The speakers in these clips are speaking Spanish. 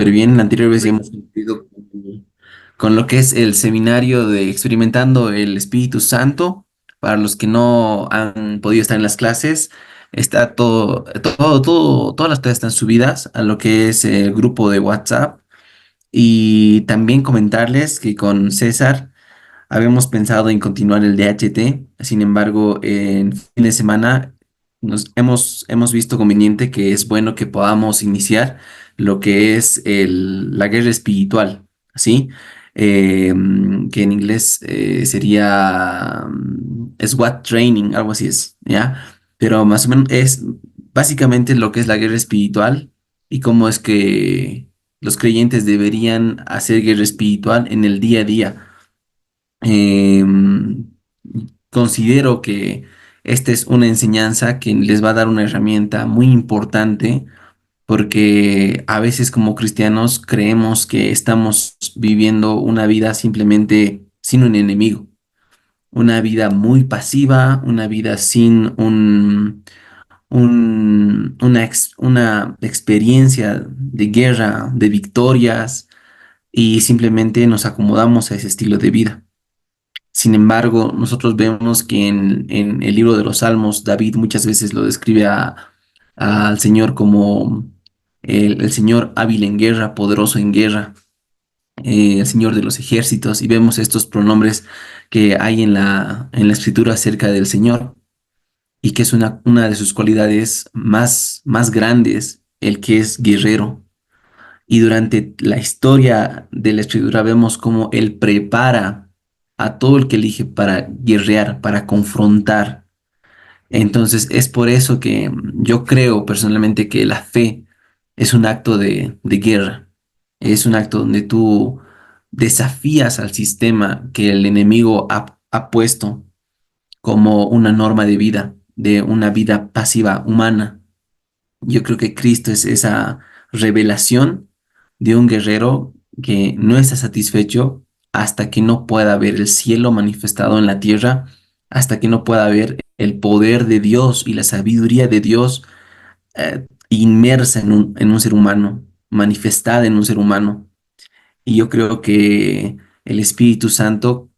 súper bien. La anterior vez ya hemos cumplido con lo que es el seminario de Experimentando el Espíritu Santo. Para los que no han podido estar en las clases, está todas las clases están subidas a lo que es el grupo de WhatsApp. Y también comentarles que con César habíamos pensado en continuar el DHT. Sin embargo, en fin de semana hemos visto conveniente que es bueno que podamos iniciar lo que es la guerra espiritual, ¿sí? Que en inglés sería SWAT training, algo así es, ¿ya? Pero más o menos es básicamente lo que es la guerra espiritual y cómo es que los creyentes deberían hacer guerra espiritual en el día a día. Em, Considero que esta es una enseñanza que les va a dar una herramienta muy importante porque a veces como cristianos creemos que estamos viviendo una vida simplemente sin un enemigo, una vida muy pasiva, una vida sin una experiencia de guerra, de victorias, y simplemente nos acomodamos a ese estilo de vida. Sin embargo, nosotros vemos que en el libro de los Salmos, David muchas veces lo describe al Señor como el Señor hábil en guerra, poderoso en guerra, el Señor de los ejércitos, y vemos estos pronombres que hay en la escritura acerca del Señor, y que es una de sus cualidades más grandes, el que es guerrero. Y durante la historia de la escritura vemos cómo Él prepara a todo el que elige para guerrear, para confrontar. Entonces es por eso que yo creo personalmente que la fe es un acto de guerra. Es un acto donde tú desafías al sistema que el enemigo ha puesto como una norma de vida, de una vida pasiva humana. Yo creo que Cristo es esa revelación de un guerrero que no está satisfecho hasta que no pueda ver el cielo manifestado en la tierra, hasta que no pueda ver el poder de Dios y la sabiduría de Dios inmersa en un ser humano, manifestada en un ser humano. Y yo creo que el Espíritu Santo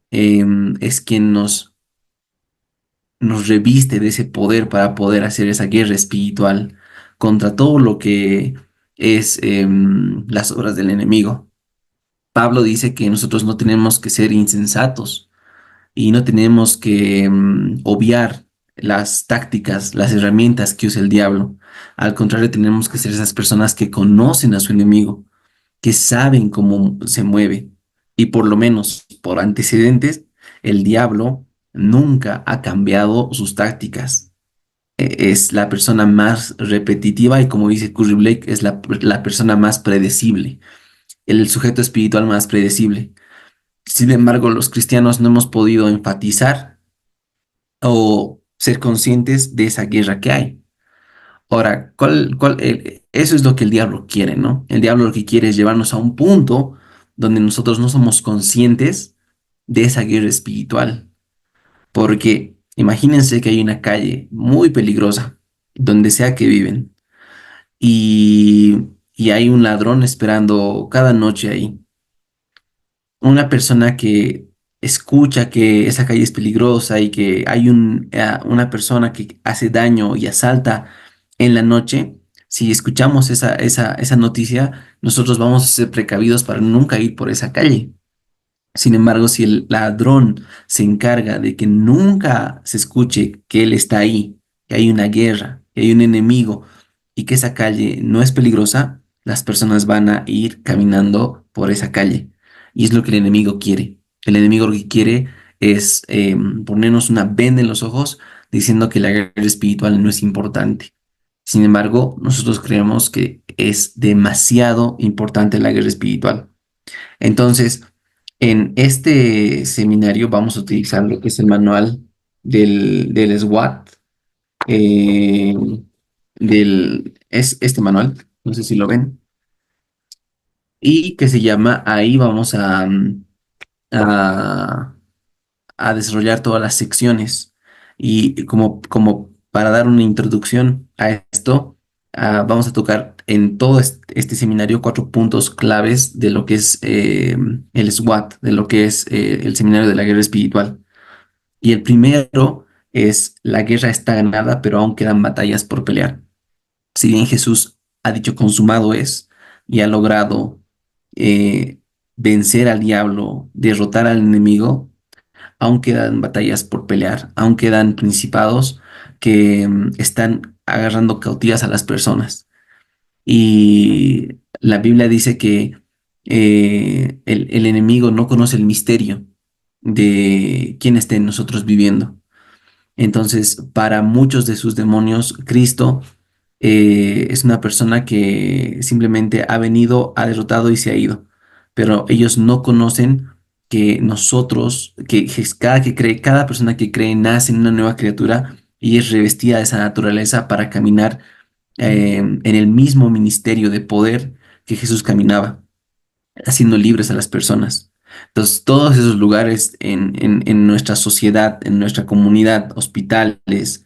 es quien nos reviste de ese poder para poder hacer esa guerra espiritual contra todo lo que es las obras del enemigo. Pablo dice que nosotros no tenemos que ser insensatos y no tenemos que obviar las tácticas, las herramientas que usa el diablo. Al contrario, tenemos que ser esas personas que conocen a su enemigo, que saben cómo se mueve. Y por lo menos por antecedentes, el diablo nunca ha cambiado sus tácticas. Es la persona más repetitiva y como dice Curry Blake, es la persona más predecible, el sujeto espiritual más predecible. Sin embargo, los cristianos no hemos podido enfatizar o ser conscientes de esa guerra que hay. Ahora, eso es lo que el diablo quiere, ¿no? El diablo lo que quiere es llevarnos a un punto donde nosotros no somos conscientes de esa guerra espiritual. Porque imagínense que hay una calle muy peligrosa, donde sea que viven, y hay un ladrón esperando cada noche ahí. Una persona que escucha que esa calle es peligrosa y que hay una persona que hace daño y asalta en la noche, si escuchamos esa noticia, nosotros vamos a ser precavidos para nunca ir por esa calle. Sin embargo, si el ladrón se encarga de que nunca se escuche que él está ahí, que hay una guerra, que hay un enemigo y que esa calle no es peligrosa, las personas van a ir caminando por esa calle. Y es lo que el enemigo quiere. El enemigo lo que quiere es ponernos una venda en los ojos diciendo que la guerra espiritual no es importante. Sin embargo, nosotros creemos que es demasiado importante la guerra espiritual. Entonces, en este seminario vamos a utilizar lo que es el manual del SWAT, eh, es este manual, no sé si lo ven, y que se llama, ahí vamos a, a desarrollar todas las secciones. Y como para dar una introducción a esto, vamos a tocar en todo este seminario 4 puntos claves de lo que es el SWAT, de lo que es el seminario de la guerra espiritual. Y el primero es: la guerra está ganada, pero aún quedan batallas por pelear. Si bien Jesús ha dicho consumado es y ha logrado eh, vencer al diablo, derrotar al enemigo, aún quedan batallas por pelear, aún quedan principados que están agarrando cautivas a las personas. Y la Biblia dice que el enemigo no conoce el misterio de quién esté en nosotros viviendo. Entonces, para muchos de sus demonios, Cristo es una persona que simplemente ha venido, ha derrotado y se ha ido. Pero ellos no conocen que nosotros, cada persona que cree nace en una nueva criatura y es revestida de esa naturaleza para caminar en el mismo ministerio de poder que Jesús caminaba, haciendo libres a las personas. Entonces, todos esos lugares en nuestra sociedad, en nuestra comunidad, hospitales,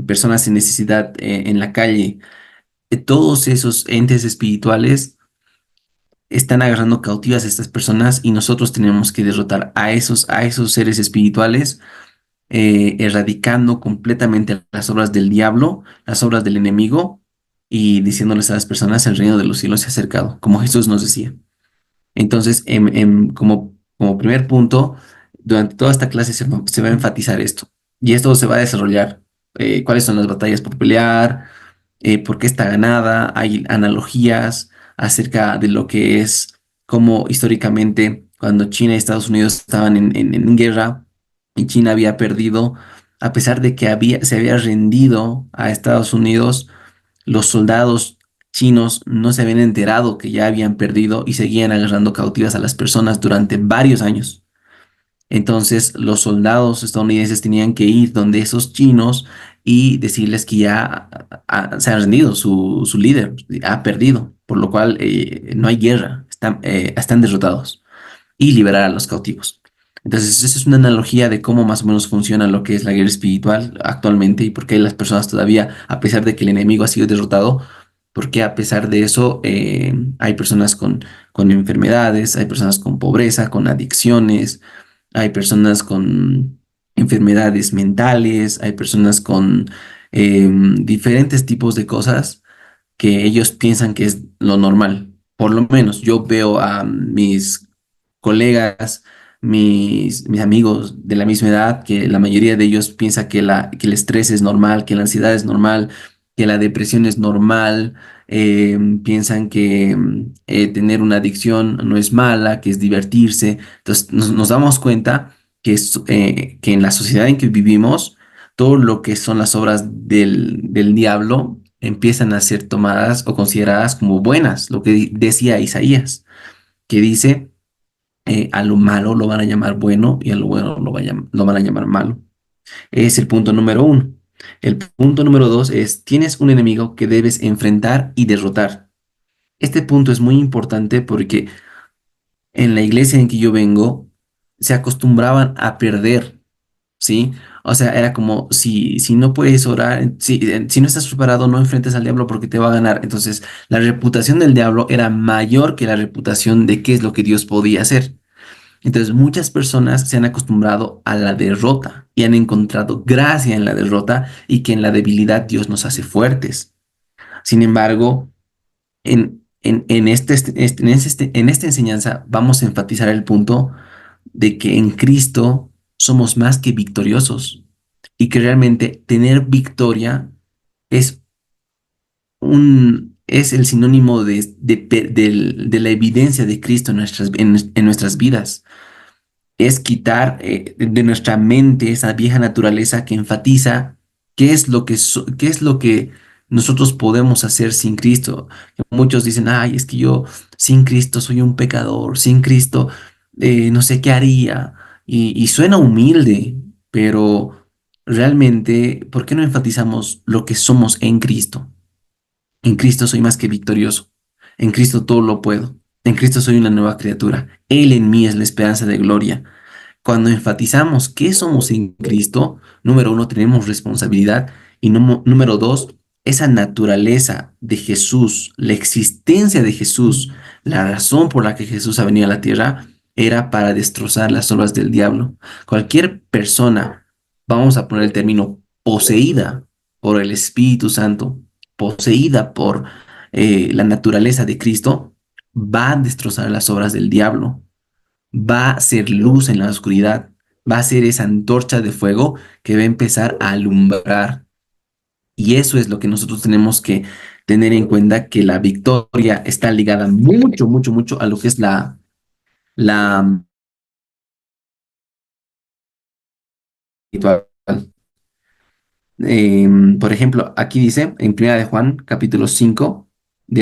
personas en necesidad en la calle, todos esos entes espirituales están agarrando cautivas a estas personas y nosotros tenemos que derrotar a esos seres espirituales, erradicando completamente las obras del diablo, las obras del enemigo y diciéndoles a las personas: el reino de los cielos se ha acercado, como Jesús nos decía. Entonces, como primer punto, durante toda esta clase se va a enfatizar esto. Y esto se va a desarrollar. Cuáles son las batallas por pelear, por qué está ganada. Hay analogías acerca de lo que es cómo históricamente, cuando China y Estados Unidos estaban en guerra y China había perdido, a pesar de que se había rendido a Estados Unidos, los soldados chinos no se habían enterado que ya habían perdido y seguían agarrando cautivas a las personas durante varios años. Entonces, los soldados estadounidenses tenían que ir donde esos chinos y decirles que ya se ha rendido, su líder ha perdido, por lo cual no hay guerra, están derrotados, y liberar a los cautivos. Entonces, esa es una analogía de cómo más o menos funciona lo que es la guerra espiritual actualmente y por qué las personas todavía, a pesar de que el enemigo ha sido derrotado, por qué a pesar de eso hay personas con enfermedades, hay personas con pobreza, con adicciones, hay personas con enfermedades mentales, hay personas con diferentes tipos de cosas que ellos piensan que es lo normal. Por lo menos yo veo a mis colegas, mis amigos de la misma edad, que la mayoría de ellos piensa que el estrés es normal, que la ansiedad es normal, que la depresión es normal, piensan que tener una adicción no es mala, que es divertirse. Entonces nos damos cuenta que en la sociedad en que vivimos, todo lo que son las obras del diablo empiezan a ser tomadas o consideradas como buenas, lo que decía Isaías, que dice, a lo malo lo van a llamar bueno y a lo bueno lo van a llamar malo. Es el punto número uno. El punto número dos es: tienes un enemigo que debes enfrentar y derrotar. Este punto es muy importante porque en la iglesia en que yo vengo se acostumbraban a perder, ¿sí? O sea, era como si no puedes orar, si no estás preparado, no enfrentes al diablo porque te va a ganar. Entonces, la reputación del diablo era mayor que la reputación de qué es lo que Dios podía hacer. Entonces, muchas personas se han acostumbrado a la derrota y han encontrado gracia en la derrota y que en la debilidad Dios nos hace fuertes. Sin embargo, en esta enseñanza vamos a enfatizar el punto de que en Cristo somos más que victoriosos y que realmente tener victoria es es el sinónimo de la evidencia de Cristo en nuestras vidas. Es quitar de nuestra mente esa vieja naturaleza que enfatiza qué es lo que nosotros podemos hacer sin Cristo. Muchos dicen: ay, es que yo sin Cristo soy un pecador, sin Cristo no sé qué haría. Y suena humilde, pero realmente, ¿por qué no enfatizamos lo que somos en Cristo? En Cristo soy más que victorioso. En Cristo todo lo puedo. En Cristo soy una nueva criatura. Él en mí es la esperanza de gloria. Cuando enfatizamos que somos en Cristo, número uno, tenemos responsabilidad y número dos, esa naturaleza de Jesús, la existencia de Jesús, la razón por la que Jesús ha venido a la tierra, era para destrozar las obras del diablo. Cualquier persona, vamos a poner el término, poseída por el Espíritu Santo, poseída por la naturaleza de Cristo, va a destrozar las obras del diablo, va a ser luz en la oscuridad, va a ser esa antorcha de fuego que va a empezar a alumbrar. Y eso es lo que nosotros tenemos que tener en cuenta, que la victoria está ligada mucho, mucho, mucho a lo que es la espiritual. Por ejemplo, aquí dice en Primera de Juan, capítulo 5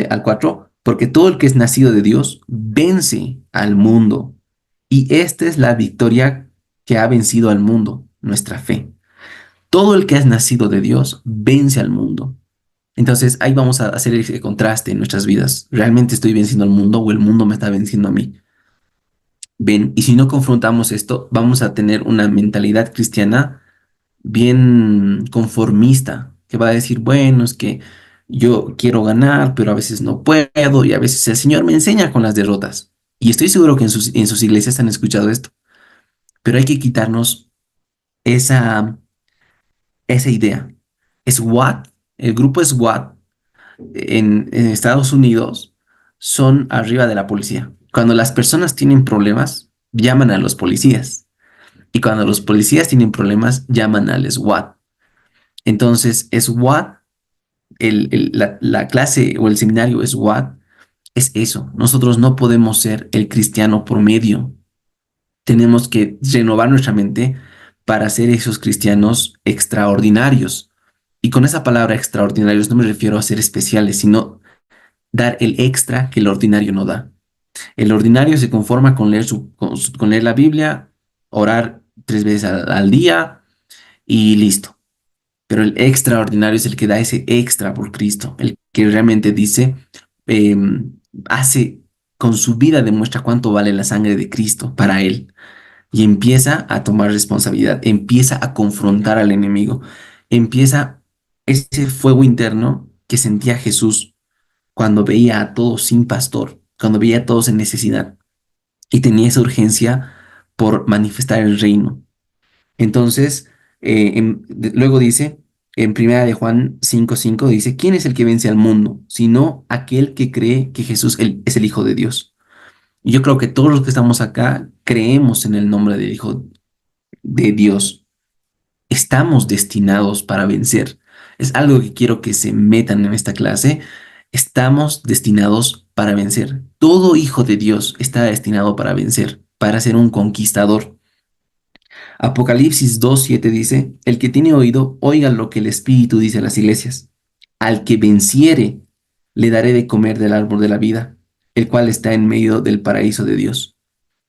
al 4, porque todo el que es nacido de Dios vence al mundo. Y esta es la victoria que ha vencido al mundo, nuestra fe. Todo el que es nacido de Dios vence al mundo. Entonces ahí vamos a hacer ese contraste en nuestras vidas. ¿Realmente estoy venciendo al mundo o el mundo me está venciendo a mí? Ven, y si no confrontamos esto, vamos a tener una mentalidad cristiana bien conformista, que va a decir, bueno, es que yo quiero ganar, pero a veces no puedo y a veces el Señor me enseña con las derrotas. Y estoy seguro que en sus iglesias han escuchado esto, pero hay que quitarnos esa, esa idea. SWAT, el grupo SWAT en Estados Unidos son arriba de la policía. Cuando las personas tienen problemas, llaman a los policías. Y cuando los policías tienen problemas, llaman al SWAT. Entonces, SWAT, la clase o el seminario SWAT, es eso. Nosotros no podemos ser el cristiano promedio. Tenemos que renovar nuestra mente para ser esos cristianos extraordinarios. Y con esa palabra extraordinarios no me refiero a ser especiales, sino dar el extra que el ordinario no da. El ordinario se conforma con leer, con leer la Biblia, orar 3 veces al día y listo. Pero el extraordinario es el que da ese extra por Cristo, el que realmente dice, eh, hace con su vida, demuestra cuánto vale la sangre de Cristo para él y empieza a tomar responsabilidad, empieza a confrontar al enemigo, empieza ese fuego interno que sentía Jesús cuando veía a todos sin pastor, cuando veía a todos en necesidad y tenía esa urgencia por manifestar el reino. Entonces, luego dice, en Primera de Juan 5:5 dice, ¿quién es el que vence al mundo? Sino aquel que cree que Jesús es el Hijo de Dios. Y yo creo que todos los que estamos acá creemos en el nombre del Hijo de Dios. Estamos destinados para vencer. Es algo que quiero que se metan en esta clase. Estamos destinados para vencer. Todo hijo de Dios está destinado para vencer, para ser un conquistador. Apocalipsis 2:7 dice, el que tiene oído, oiga lo que el Espíritu dice a las iglesias. Al que venciere, le daré de comer del árbol de la vida, el cual está en medio del paraíso de Dios.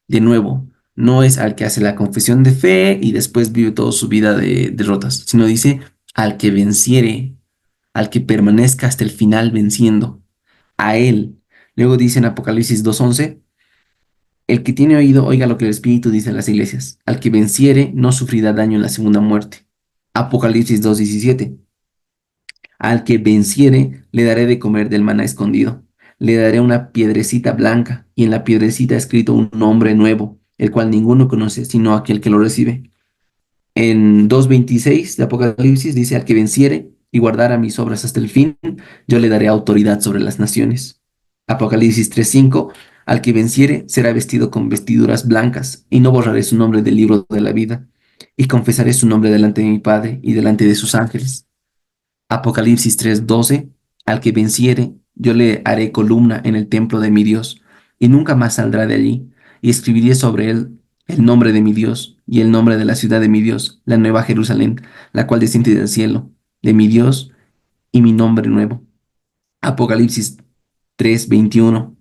De nuevo, no es al que hace la confesión de fe y después vive toda su vida de derrotas, sino dice al que venciere, al que permanezca hasta el final venciendo, a él. Luego dice en Apocalipsis 2:11, el que tiene oído, oiga lo que el Espíritu dice a las iglesias. Al que venciere, no sufrirá daño en la segunda muerte. Apocalipsis 2:17, al que venciere, le daré de comer del maná escondido. Le daré una piedrecita blanca, y en la piedrecita escrito un nombre nuevo, el cual ninguno conoce, sino aquel que lo recibe. En 2:26 de Apocalipsis dice, al que venciere y guardara mis obras hasta el fin, yo le daré autoridad sobre las naciones. Apocalipsis 3:5, al que venciere será vestido con vestiduras blancas, y no borraré su nombre del libro de la vida, y confesaré su nombre delante de mi Padre y delante de sus ángeles. Apocalipsis 3:12, al que venciere, yo le haré columna en el templo de mi Dios, y nunca más saldrá de allí, y escribiré sobre él el nombre de mi Dios, y el nombre de la ciudad de mi Dios, la nueva Jerusalén, la cual desciende del cielo, de mi Dios, y mi nombre nuevo. Apocalipsis 3:21,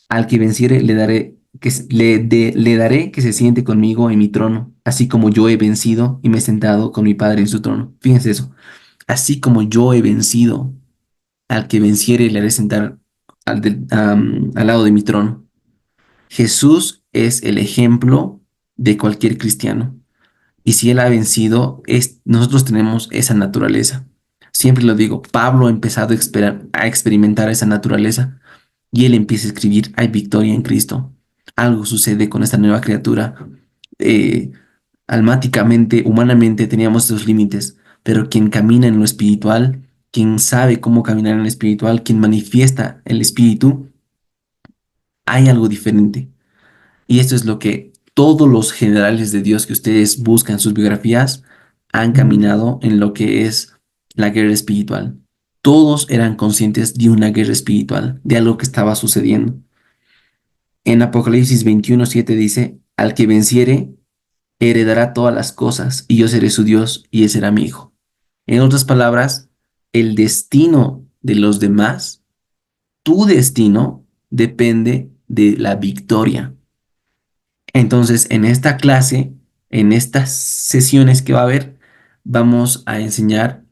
al que venciere le daré que se siente conmigo en mi trono, así como yo he vencido y me he sentado con mi Padre en su trono. Fíjense eso. Así como yo he vencido, al que venciere le haré sentar al lado de mi trono. Jesús es el ejemplo de cualquier cristiano. Y si Él ha vencido, nosotros tenemos esa naturaleza. Siempre lo digo, Pablo ha empezado a experimentar esa naturaleza y él empieza a escribir, hay victoria en Cristo. Algo sucede con esta nueva criatura. Eh, Almáticamente, humanamente teníamos esos límites, pero quien camina en lo espiritual, quien sabe cómo caminar en lo espiritual, quien manifiesta el espíritu, hay algo diferente. Y esto es lo que todos los generales de Dios que ustedes buscan en sus biografías han caminado en lo que es la guerra espiritual. Todos eran conscientes de una guerra espiritual, de algo que estaba sucediendo. En Apocalipsis 21:7 dice, al que venciere, heredará todas las cosas, y yo seré su Dios, y él será mi hijo. En otras palabras, el destino de los demás, tu destino, depende de la victoria. Entonces, en esta clase, en estas sesiones que va a haber, vamos a enseñar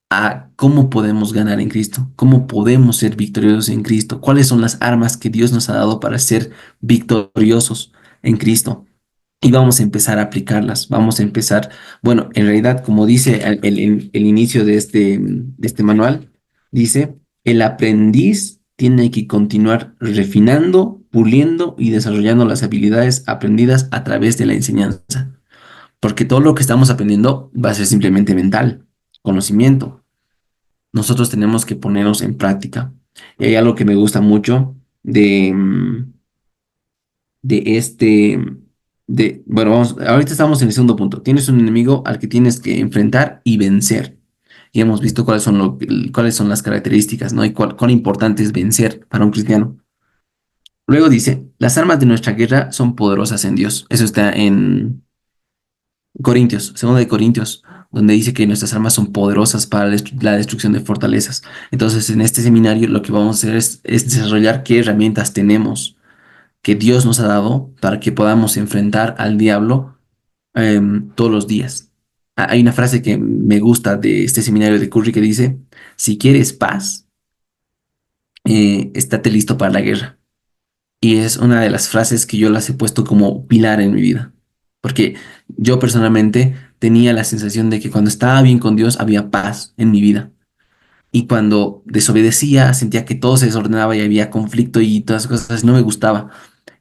a cómo podemos ganar en Cristo, cómo podemos ser victoriosos en Cristo, cuáles son las armas que Dios nos ha dado para ser victoriosos en Cristo. Y vamos a empezar a aplicarlas, vamos a empezar, bueno, en realidad, como dice el inicio de este manual, dice, el aprendiz tiene que continuar refinando, puliendo y desarrollando las habilidades aprendidas a través de la enseñanza, porque todo lo que estamos aprendiendo va a ser simplemente mental, conocimiento. Nosotros tenemos que ponernos en práctica. Y hay algo que me gusta mucho de este, bueno, ahorita estamos en el segundo punto. Tienes un enemigo al que tienes que enfrentar y vencer. Y hemos visto cuáles son las características, ¿no? Y cuán importante es vencer para un cristiano. Luego dice, las armas de nuestra guerra son poderosas en Dios. Eso está en Corintios, segundo de Corintios, donde dice que nuestras armas son poderosas para la destrucción de fortalezas. Entonces, en este seminario lo que vamos a hacer es desarrollar qué herramientas tenemos que Dios nos ha dado para que podamos enfrentar al diablo todos los días. Hay una frase que me gusta de este seminario de Curry que dice, si quieres paz, estate listo para la guerra. Y es una de las frases que yo las he puesto como pilar en mi vida. Porque yo personalmente tenía la sensación de que cuando estaba bien con Dios había paz en mi vida. Y cuando desobedecía, sentía que todo se desordenaba y había conflicto y todas esas cosas, no me gustaba.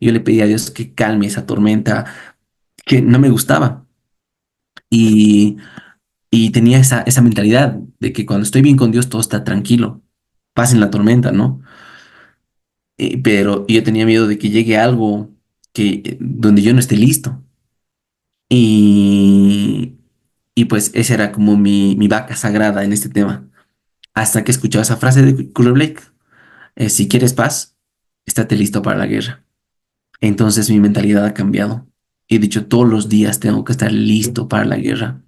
Yo le pedí a Dios que calme esa tormenta, que no me gustaba. Y, y tenía esa mentalidad de que cuando estoy bien con Dios todo está tranquilo, paz en la tormenta, ¿no? Pero yo tenía miedo de que llegue algo donde yo no esté listo. Y, y pues esa era como mi vaca sagrada en este tema. Hasta que escuchaba esa frase de Cooler Blake, si quieres paz, estate listo para la guerra. Entonces mi mentalidad ha cambiado. He dicho todos los días tengo que estar listo para la guerra.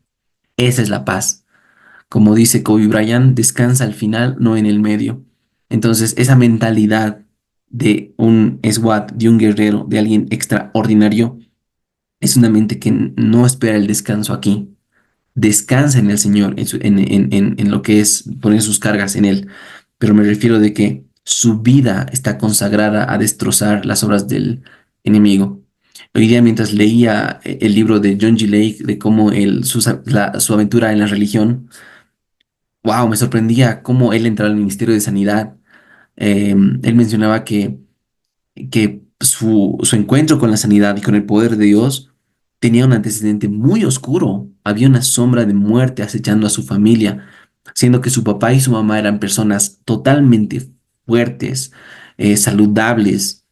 Esa es la paz. Como dice Kobe Bryant, descansa al final, no en el medio. Entonces, esa mentalidad de un SWAT, de un guerrero, de alguien extraordinario, es una mente que no espera el descanso aquí. Descansa en el Señor, en lo que es poner sus cargas en Él. Pero me refiero de que su vida está consagrada a destrozar las obras del enemigo. Hoy día, mientras leía el libro de John G. Lake, de cómo su aventura en la religión, wow, me sorprendía cómo él entró al Ministerio de Sanidad. Él mencionaba que su encuentro con la sanidad y con el poder de Dios tenía un antecedente muy oscuro. Había una sombra de muerte acechando a su familia, siendo que su papá y su mamá eran personas totalmente fuertes, saludables,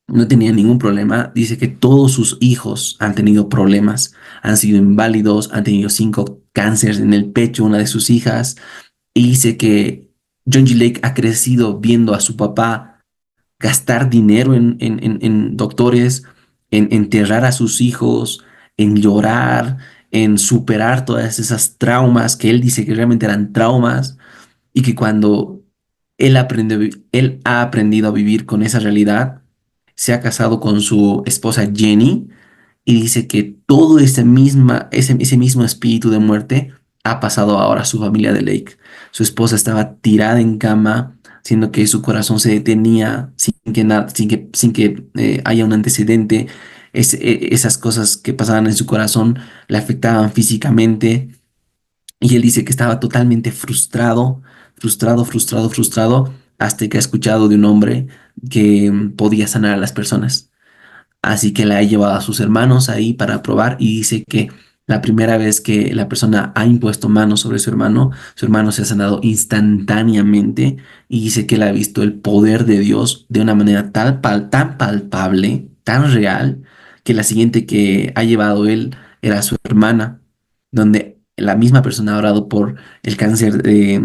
no tenían ningún problema. Dice que todos sus hijos han tenido problemas, han sido inválidos, han tenido 5 cánceres en el pecho, una de sus hijas. Y dice que John G. Lake ha crecido viendo a su papá gastar dinero en doctores, en enterrar a sus hijos, en llorar, en superar todas esas traumas que él dice que realmente eran traumas y que cuando él ha aprendido a vivir con esa realidad, se ha casado con su esposa Jenny y dice que todo ese mismo espíritu de muerte ha pasado ahora a su familia de Lake. Su esposa estaba tirada en cama, siendo que su corazón se detenía sin que haya un antecedente. Esas cosas que pasaban en su corazón le afectaban físicamente Y él dice que estaba totalmente frustrado, frustrado, hasta que ha escuchado de un hombre que podía sanar a las personas. Así que la ha llevado a sus hermanos ahí para probar y dice que la primera vez que la persona ha impuesto manos sobre su hermano se ha sanado instantáneamente y dice que él ha visto el poder de Dios de una manera tan palpable, tan real, que la siguiente que ha llevado él era su hermana, donde la misma persona ha orado por el cáncer de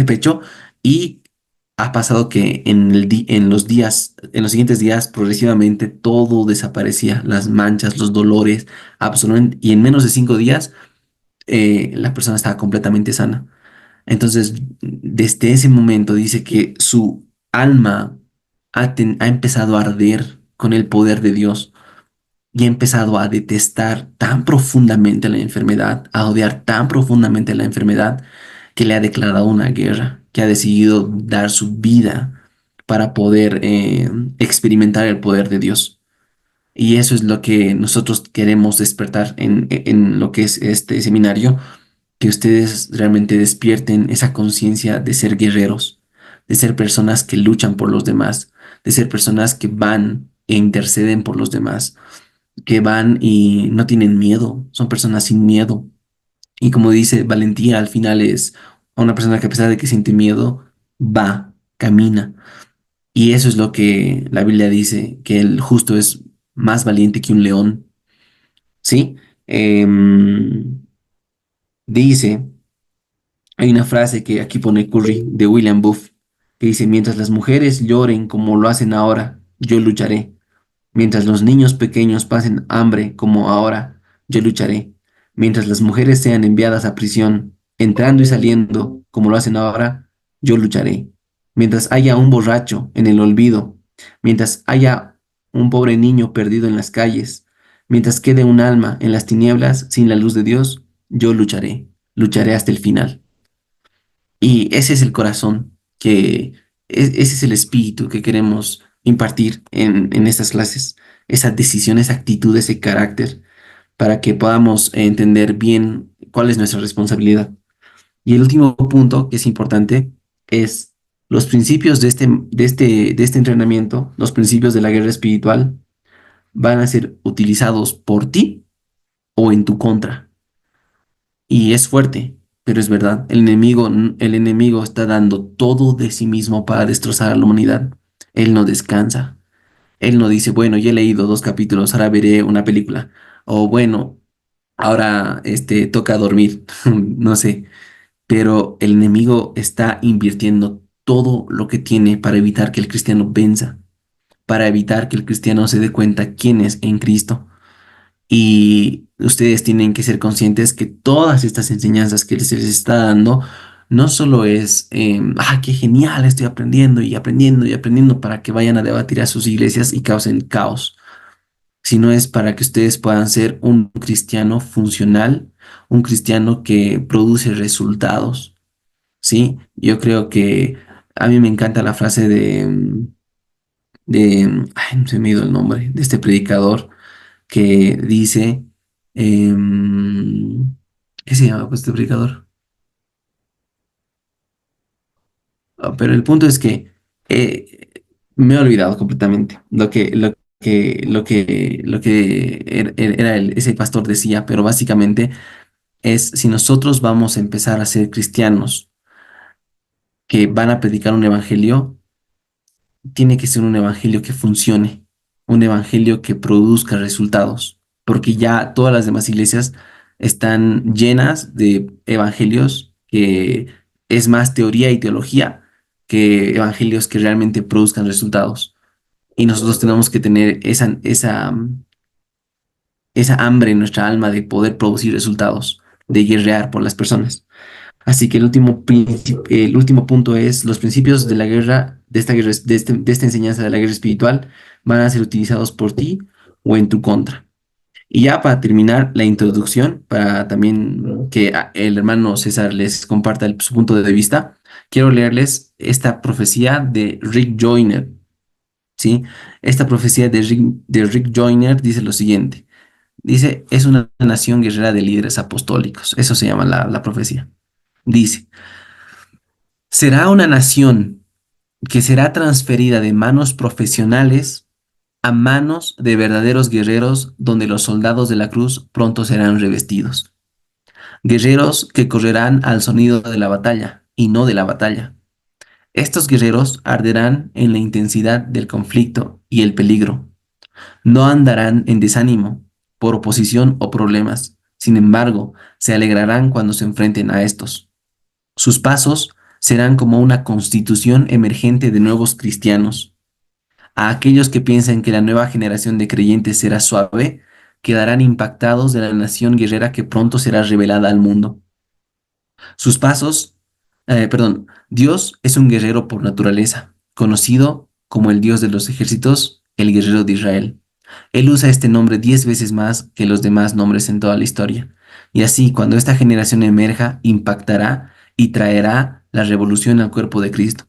pecho y ha pasado que en los siguientes días progresivamente todo desaparecía, las manchas, los dolores, absolutamente, y en menos de 5 días la persona estaba completamente sana. Entonces, desde ese momento dice que su alma ha empezado a arder con el poder de Dios y ha empezado a detestar tan profundamente la enfermedad, a odiar tan profundamente la enfermedad, que le ha declarado una guerra, que ha decidido dar su vida para poder experimentar el poder de Dios. Y eso es lo que nosotros queremos despertar en lo que es este seminario, que ustedes realmente despierten esa conciencia de ser guerreros, de ser personas que luchan por los demás, de ser personas que van e interceden por los demás, que van y no tienen miedo, son personas sin miedo. Y como dice, valentía al final es una persona que a pesar de que siente miedo, va, camina. Y eso es lo que la Biblia dice, que el justo es más valiente que un león, ¿sí? Dice, hay una frase que aquí pone Curry de William Booth, que dice, mientras las mujeres lloren como lo hacen ahora, yo lucharé. Mientras los niños pequeños pasen hambre como ahora, yo lucharé. Mientras las mujeres sean enviadas a prisión, entrando y saliendo como lo hacen ahora, yo lucharé. Mientras haya un borracho en el olvido, mientras haya un pobre niño perdido en las calles, mientras quede un alma en las tinieblas sin la luz de Dios, yo lucharé. Lucharé hasta el final. Y ese es el corazón ese es el espíritu que queremos impartir en estas clases, esa decisión, esa actitud, ese carácter, para que podamos entender bien cuál es nuestra responsabilidad. Y el último punto que es importante es los principios de este entrenamiento, los principios de la guerra espiritual, van a ser utilizados por ti o en tu contra. Y es fuerte, pero es verdad. El enemigo está dando todo de sí mismo para destrozar a la humanidad. Él no descansa. Él no dice, bueno, ya he leído 2 capítulos, ahora veré una película. O bueno, ahora toca dormir. No sé. Pero el enemigo está invirtiendo todo lo que tiene para evitar que el cristiano venza, para evitar que el cristiano se dé cuenta quién es en Cristo. Y ustedes tienen que ser conscientes que todas estas enseñanzas que se les está dando no solo es, qué genial, estoy aprendiendo y aprendiendo y aprendiendo para que vayan a debatir a sus iglesias y causen caos, sino es para que ustedes puedan ser un cristiano funcional, un cristiano que produce resultados, ¿sí? Yo creo que a mí me encanta la frase ay, se me ha ido el nombre, de este predicador que dice, em, ¿qué se llama pues, este predicador? Pero el punto es que eh, me he olvidado completamente lo que era ese pastor decía, pero básicamente es si nosotros vamos a empezar a ser cristianos que van a predicar un evangelio, tiene que ser un evangelio que funcione, un evangelio que produzca resultados, porque ya todas las demás iglesias están llenas de evangelios que es más teoría y teología que evangelios que realmente produzcan resultados. Y nosotros tenemos que tener esa hambre en nuestra alma de poder producir resultados, de guerrear por las personas. Así que el último punto es los principios de la guerra, de esta enseñanza de la guerra espiritual, van a ser utilizados por ti o en tu contra. Y ya para terminar la introducción, para también que el hermano César les comparta su punto de vista, quiero leerles esta profecía de Rick Joyner, ¿sí? Esta profecía de Rick Joyner dice lo siguiente. Dice, es una nación guerrera de líderes apostólicos. Eso se llama la profecía. Dice, será una nación que será transferida de manos profesionales a manos de verdaderos guerreros, donde los soldados de la cruz pronto serán revestidos. Guerreros que correrán al sonido de la batalla y no de la batalla. Estos guerreros arderán en la intensidad del conflicto y el peligro. No andarán en desánimo, por oposición o problemas. Sin embargo, se alegrarán cuando se enfrenten a estos. Sus pasos serán como una constitución emergente de nuevos cristianos. A aquellos que piensan que la nueva generación de creyentes será suave, quedarán impactados de la nación guerrera que pronto será revelada al mundo. Sus pasos, Dios es un guerrero por naturaleza, conocido como el Dios de los ejércitos, el guerrero de Israel. Él usa este nombre 10 veces más que los demás nombres en toda la historia. Y así, cuando esta generación emerja, impactará y traerá la revolución al cuerpo de Cristo.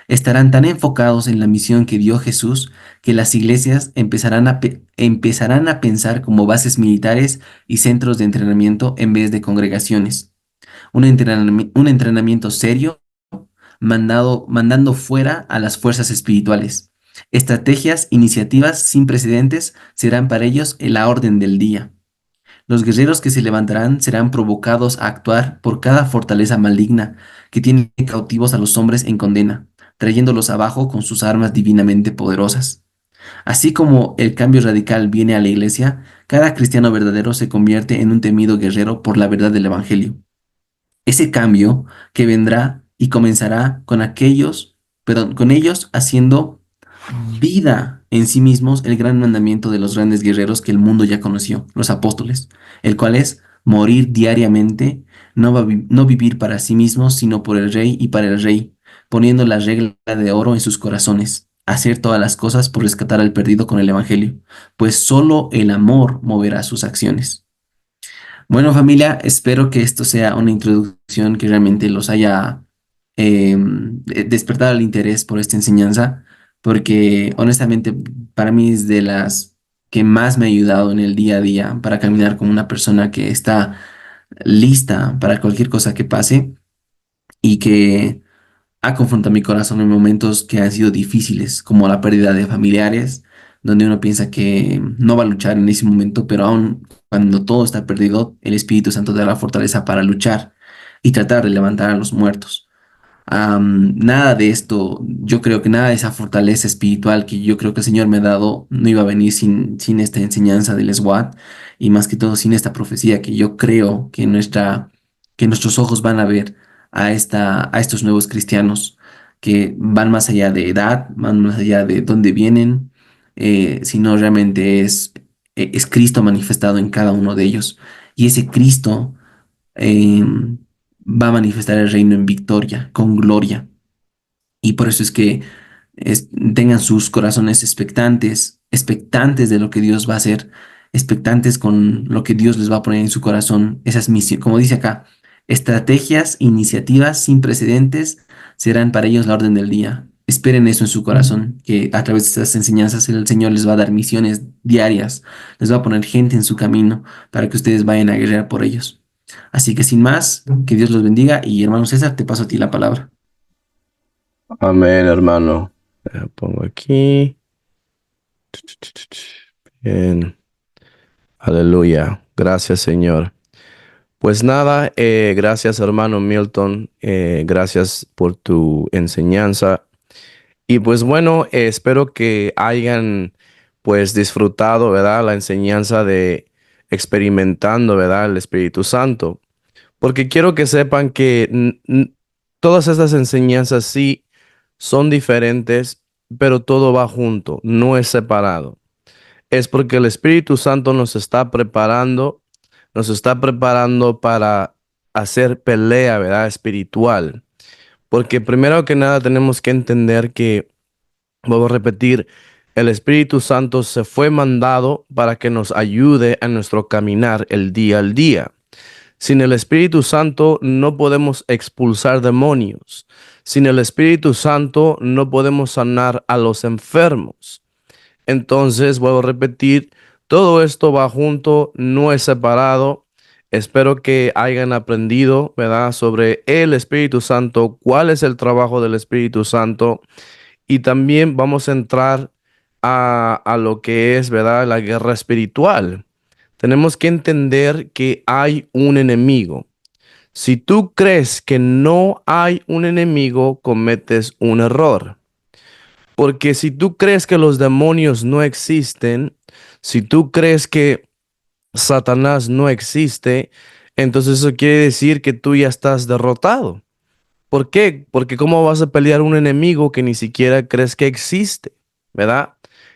Estarán tan enfocados en la misión que dio Jesús que las iglesias empezarán a pensar como bases militares y centros de entrenamiento en vez de congregaciones. Un entrenamiento serio mandando fuera a las fuerzas espirituales. Iniciativas sin precedentes serán para ellos la orden del día. Los guerreros que se levantarán serán provocados a actuar por cada fortaleza maligna que tiene cautivos a los hombres en condena, trayéndolos abajo con sus armas divinamente poderosas. Así como el cambio radical viene a la iglesia, cada cristiano verdadero se convierte en un temido guerrero por la verdad del Evangelio. Ese cambio que vendrá y comenzará con ellos haciendo vida en sí mismos el gran mandamiento de los grandes guerreros que el mundo ya conoció, los apóstoles, el cual es morir diariamente, no vivir para sí mismos, sino por el rey y para el rey, poniendo la regla de oro en sus corazones, hacer todas las cosas por rescatar al perdido con el evangelio, pues solo el amor moverá sus acciones. Bueno, familia, espero que esto sea una introducción que realmente los haya despertado el interés por esta enseñanza, porque honestamente para mí es de las que más me ha ayudado en el día a día para caminar como una persona que está lista para cualquier cosa que pase y que ha confrontado mi corazón en momentos que han sido difíciles, como la pérdida de familiares, donde uno piensa que no va a luchar en ese momento, pero aún cuando todo está perdido, el Espíritu Santo te da la fortaleza para luchar y tratar de levantar a los muertos. Nada de esto, yo creo que nada de esa fortaleza espiritual que yo creo que el Señor me ha dado no iba a venir sin esta enseñanza del SWAT y más que todo sin esta profecía que yo creo que nuestros ojos van a ver a estos nuevos cristianos que van más allá de edad, van más allá de dónde vienen, sino realmente es Cristo manifestado en cada uno de ellos. Y ese Cristo va a manifestar el reino en victoria, con gloria. Y por eso es que tengan sus corazones expectantes, expectantes de lo que Dios va a hacer, expectantes con lo que Dios les va a poner en su corazón. Esas misiones, como dice acá, estrategias, iniciativas sin precedentes serán para ellos la orden del día. Esperen eso en su corazón, que a través de estas enseñanzas el Señor les va a dar misiones diarias, les va a poner gente en su camino para que ustedes vayan a guerrear por ellos. Así que sin más, que Dios los bendiga y hermano César, te paso a ti la palabra. Amén, hermano. Pongo aquí. Bien. Aleluya. Gracias, Señor. Pues nada, gracias, hermano Milton. Gracias por tu enseñanza. Y pues bueno, espero que hayan pues disfrutado, ¿verdad? La enseñanza de experimentando, ¿verdad? El Espíritu Santo. Porque quiero que sepan que todas estas enseñanzas sí son diferentes, pero todo va junto, no es separado. Es porque el Espíritu Santo nos está preparando para hacer pelea, ¿verdad? Espiritual. Porque primero que nada tenemos que entender que, vuelvo a repetir, el Espíritu Santo se fue mandado para que nos ayude a nuestro caminar el día al día. Sin el Espíritu Santo no podemos expulsar demonios. Sin el Espíritu Santo no podemos sanar a los enfermos. Entonces, vuelvo a repetir, Todo esto va junto, no es separado. Espero que hayan aprendido, ¿verdad?, sobre el Espíritu Santo, cuál es el trabajo del Espíritu Santo. Y también vamos a entrar a lo que es, ¿verdad?, la guerra espiritual. Tenemos que entender que hay un enemigo. Si tú crees que no hay un enemigo, cometes un error. Porque si tú crees que los demonios no existen, si tú crees que Satanás no existe, entonces eso quiere decir que tú ya estás derrotado. ¿Por qué? Porque ¿cómo vas a pelear un enemigo que ni siquiera crees que existe? ¿Verdad?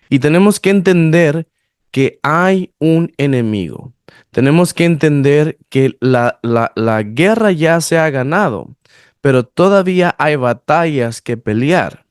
Y tenemos que entender que hay un enemigo. Tenemos que entender que la guerra ya se ha ganado, pero todavía hay batallas que pelear.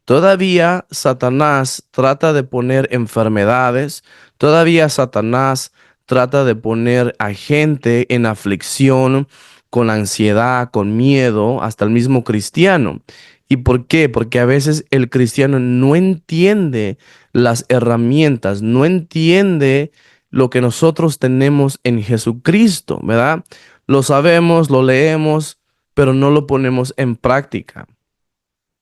Todavía Satanás trata de poner enfermedades, todavía Satanás trata de poner a gente en aflicción, con ansiedad, con miedo, hasta el mismo cristiano. ¿Y por qué? Porque a veces el cristiano no entiende las herramientas, no entiende lo que nosotros tenemos en Jesucristo, ¿verdad? Lo sabemos, lo leemos, pero no lo ponemos en práctica.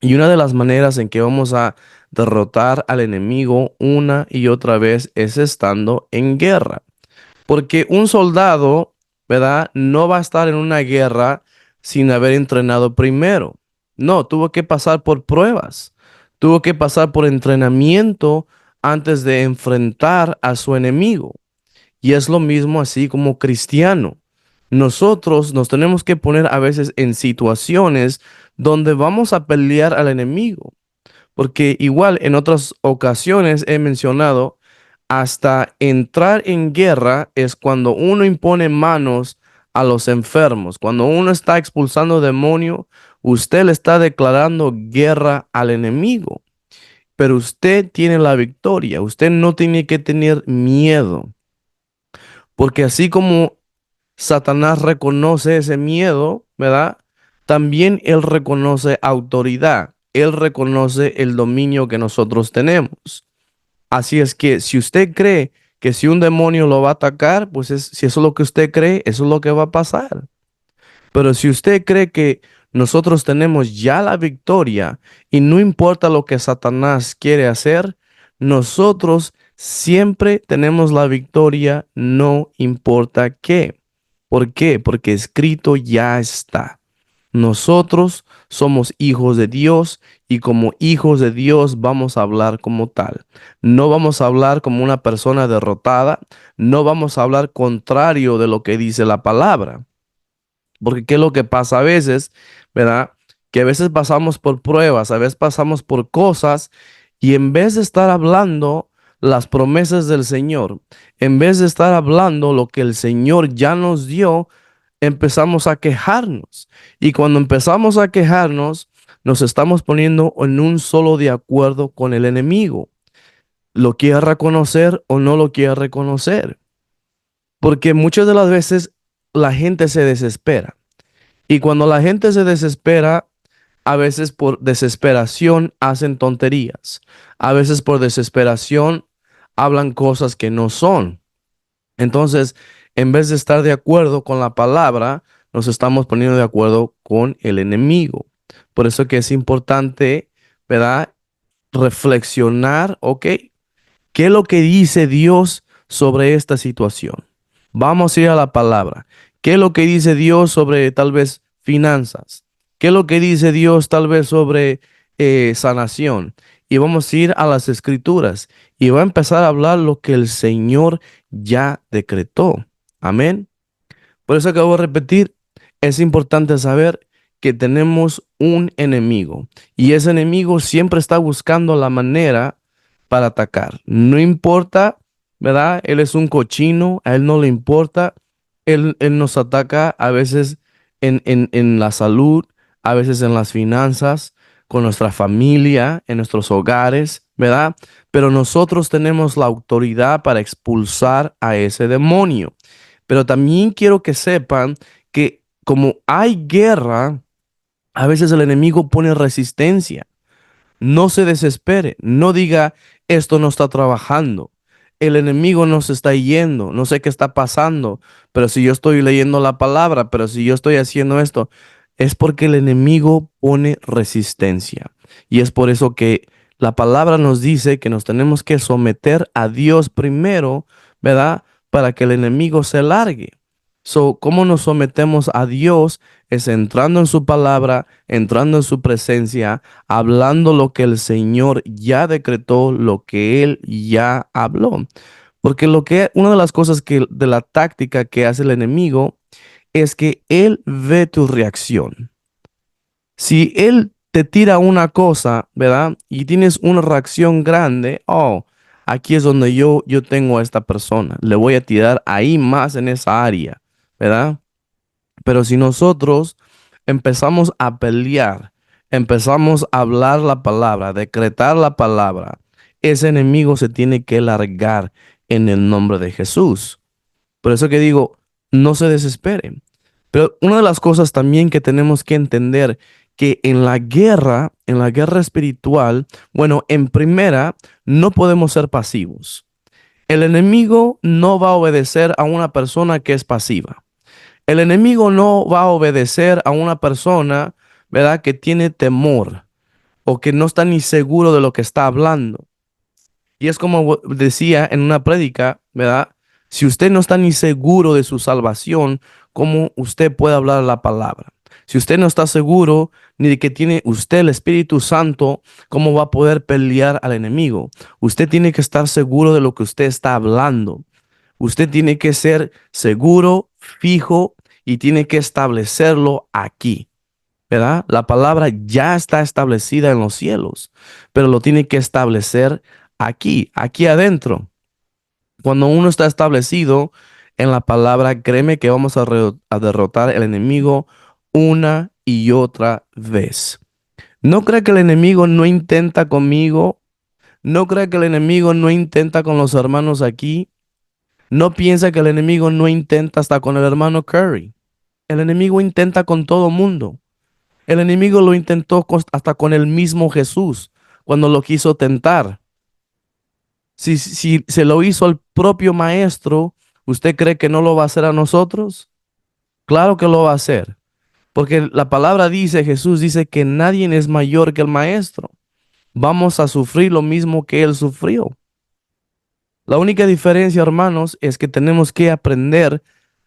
Y una de las maneras en que vamos a derrotar al enemigo una y otra vez es estando en guerra. Porque un soldado, ¿verdad?, no va a estar en una guerra sin haber entrenado primero. No, tuvo que pasar por pruebas. Tuvo que pasar por entrenamiento antes de enfrentar a su enemigo. Y es lo mismo así como cristiano. Nosotros nos tenemos que poner a veces en situaciones donde vamos a pelear al enemigo. Porque igual en otras ocasiones he mencionado, hasta entrar en guerra es cuando uno impone manos a los enfermos. Cuando uno está expulsando demonio, usted le está declarando guerra al enemigo. Pero usted tiene la victoria. Usted no tiene que tener miedo. Porque así como Satanás reconoce ese miedo, ¿verdad? También él reconoce autoridad. Él reconoce el dominio que nosotros tenemos. Así es que si usted cree que si un demonio lo va a atacar, pues si eso es lo que usted cree, eso es lo que va a pasar. Pero si usted cree que nosotros tenemos ya la victoria y no importa lo que Satanás quiere hacer, nosotros siempre tenemos la victoria, no importa qué. ¿Por qué? Porque escrito ya está. Nosotros somos hijos de Dios y como hijos de Dios vamos a hablar como tal. No vamos a hablar como una persona derrotada, no vamos a hablar contrario de lo que dice la palabra. Porque qué es lo que pasa a veces, ¿verdad? Que a veces pasamos por pruebas, a veces pasamos por cosas y en vez de estar hablando las promesas del Señor, en vez de estar hablando lo que el Señor ya nos dio, empezamos a quejarnos. Y cuando empezamos a quejarnos, nos estamos poniendo en un solo de acuerdo con el enemigo. ¿Lo quiere reconocer o no lo quiere reconocer? Porque muchas de las veces la gente se desespera. Y cuando la gente se desespera, a veces por desesperación hacen tonterías. A veces por desesperación hablan cosas que no son. Entonces, en vez de estar de acuerdo con la palabra, nos estamos poniendo de acuerdo con el enemigo. Por eso que es importante, ¿verdad? Reflexionar, ¿ok? ¿Qué es lo que dice Dios sobre esta situación? Vamos a ir a la palabra. ¿Qué es lo que dice Dios sobre tal vez finanzas? ¿Qué es lo que dice Dios tal vez sobre sanación? Y vamos a ir a las escrituras y va a empezar a hablar lo que el Señor ya decretó. Amén. Por eso acabo de repetir, es importante saber que tenemos un enemigo y ese enemigo siempre está buscando la manera para atacar. No importa, ¿verdad? Él es un cochino, a él no le importa. Él nos ataca a veces en la salud, a veces en las finanzas, con nuestra familia, en nuestros hogares, ¿verdad? Pero nosotros tenemos la autoridad para expulsar a ese demonio. Pero también quiero que sepan que como hay guerra, a veces el enemigo pone resistencia. No se desespere, no diga esto no está trabajando, el enemigo nos está yendo, no sé qué está pasando, pero si yo estoy leyendo la palabra, pero si yo estoy haciendo esto, es porque el enemigo pone resistencia. Y es por eso que la palabra nos dice que nos tenemos que someter a Dios primero, ¿verdad? Para que el enemigo se largue. So, ¿cómo nos sometemos a Dios? Es entrando en su palabra, entrando en su presencia, hablando lo que el Señor ya decretó, lo que Él ya habló. Porque una de las cosas de la táctica que hace el enemigo es que Él ve tu reacción. Si Él te tira una cosa, ¿verdad? Y tienes una reacción grande, oh, aquí es donde yo tengo a esta persona. Le voy a tirar ahí más en esa área, ¿verdad? Pero si nosotros empezamos a pelear, empezamos a hablar la palabra, decretar la palabra, ese enemigo se tiene que largar en el nombre de Jesús. Por eso que digo, no se desesperen. Pero una de las cosas también que tenemos que entender que en la guerra espiritual, bueno, en primera, no podemos ser pasivos. El enemigo no va a obedecer a una persona que es pasiva. El enemigo no va a obedecer a una persona, ¿verdad?, que tiene temor o que no está ni seguro de lo que está hablando. Y es como decía en una prédica, ¿verdad? Si usted no está ni seguro de su salvación, ¿cómo usted puede hablar la palabra? Si usted no está seguro ni de que tiene usted el Espíritu Santo, ¿cómo va a poder pelear al enemigo? Usted tiene que estar seguro de lo que usted está hablando. Usted tiene que ser seguro, fijo y tiene que establecerlo aquí, ¿verdad? La palabra ya está establecida en los cielos, pero lo tiene que establecer aquí adentro. Cuando uno está establecido en la palabra, créeme que vamos a derrotar el enemigo una y otra vez. No cree que el enemigo no intenta conmigo, no cree que el enemigo no intenta con los hermanos aquí. No piensa que el enemigo no intenta hasta con el hermano Curry. El enemigo intenta con todo mundo. El enemigo lo intentó hasta con el mismo Jesús cuando lo quiso tentar. Si se lo hizo al propio maestro, ¿usted cree que no lo va a hacer a nosotros? Claro que lo va a hacer. Porque la palabra dice, Jesús dice que nadie es mayor que el maestro. Vamos a sufrir lo mismo que él sufrió. La única diferencia, hermanos, es que tenemos que aprender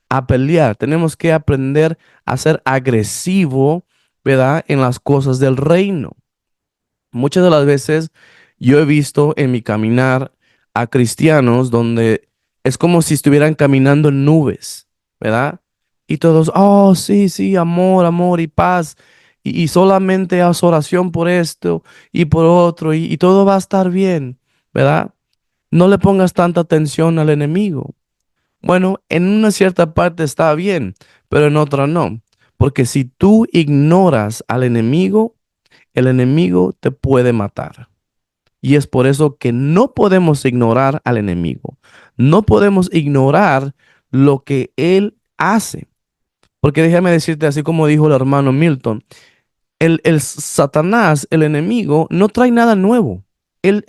a pelear, tenemos que aprender a ser agresivo, ¿verdad? En las cosas del reino. Muchas de las veces yo he visto en mi caminar a cristianos donde es como si estuvieran caminando en nubes, ¿verdad? Y todos, oh, sí, sí, amor, amor y paz. Y solamente haz oración por esto y por otro y todo va a estar bien, ¿verdad? No le pongas tanta atención al enemigo. Bueno, en una cierta parte está bien, pero en otra no. Porque si tú ignoras al enemigo, el enemigo te puede matar. Y es por eso que no podemos ignorar al enemigo. No podemos ignorar lo que él hace. Porque déjame decirte, así como dijo el hermano Milton, el Satanás, el enemigo, no trae nada nuevo. Él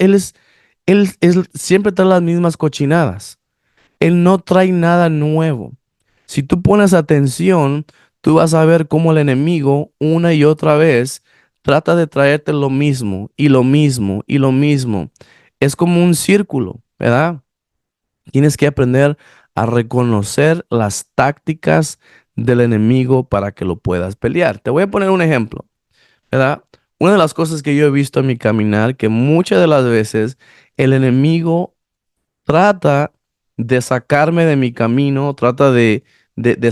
siempre trae las mismas cochinadas. Él no trae nada nuevo. Si tú pones atención, tú vas a ver cómo el enemigo una y otra vez trata de traerte lo mismo y lo mismo y lo mismo. Es como un círculo, ¿verdad? Tienes que aprender a reconocer las tácticas del enemigo para que lo puedas pelear. Te voy a poner un ejemplo, ¿verdad? Una de las cosas que yo he visto en mi caminar, que muchas de las veces el enemigo trata de sacarme de mi camino, trata de